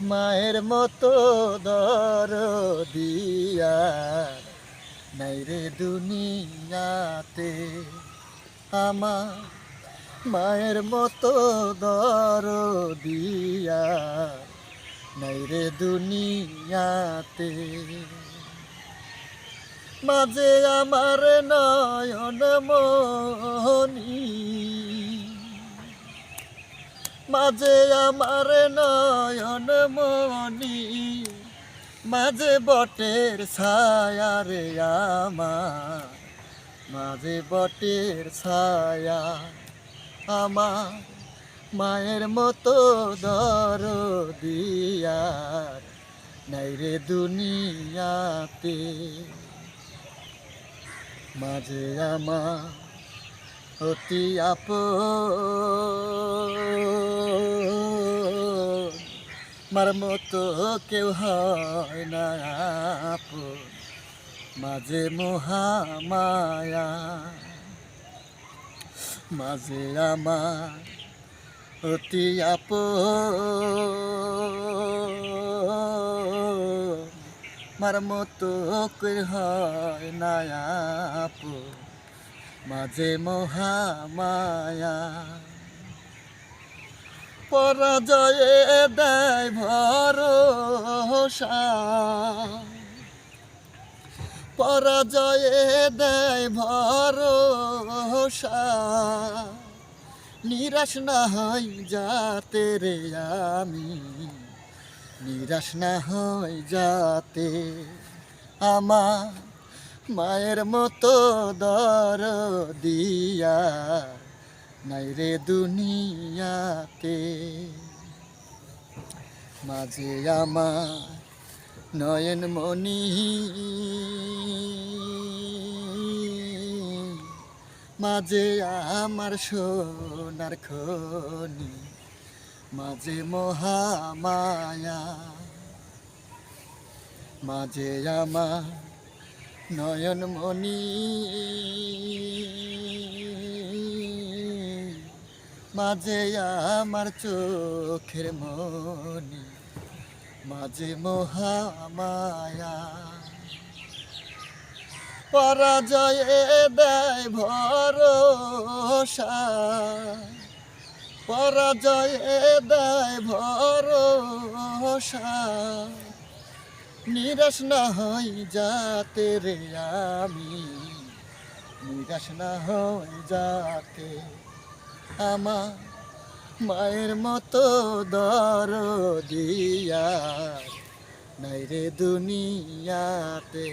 মায়ের মতো দরদি আর নাই রে দুনিয়াতে। আমার মায়ের মতো দরদি আর নাই রে দুনিয়াতে। মাঝে আমার নয়ন মনি, মাঝে আমার নয়ন মনি, মাঝে বটের ছায়া রে আমার, মাঝে বটের ছায়া। আমার মায়ের মতো দরদি আর নাই রে দুনিয়াতে। মাঝে আমার অতি আপন, মার মতো কেউ হয় না আপন, মাঝে মহামায়া। মাঝে আমার অতি আপন, মার মতো কেউ হয় না আপন, মাঝে মহামায়া। পরাজয়ে দেয় ভরসা, পরাজয়ে দেয় ভরসা, নিরাশ না হই যাতে রে আমি, নিরাশ না হই যাতে। আমার মায়ের মতো দরদি আর নাই রে দুনিয়াতে। মাঝে আমার নয়ন মনি, মাঝে আমার সোনার খনি, মাঝে মহামায়া। মাঝে আমার নয়ন মনি, মাঝে আমার চোখের মনি, মাঝে মহামায়া। পরাজয়ে দেয় ভরসা, পরাজয়ে দেয় ভরসা, নিরাশ না হই যাতে রে আমি, নিরাশ না হই যাতে। আমার মায়ের মতো দরদি আর নাই রে দুনিয়াতে।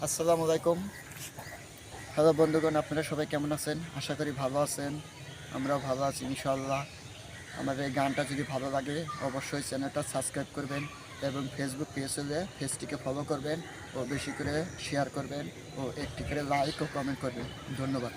আসসালামু আলাইকুম। হ্যালো বন্ধুগণ, আপনারা সবাই কেমন আছেন? আশা করি ভালো আছেন। আমরাও ভালো আছি ইনশাআল্লাহ। আমাদের এই গানটা যদি ভালো লাগে অবশ্যই চ্যানেলটা সাবস্ক্রাইব করবেন এবং ফেসবুক পেজ হলে পেজটিকে ফলো করবেন ও বেশি করে শেয়ার করবেন ও একটি করে লাইক ও কমেন্ট করবেন। ধন্যবাদ।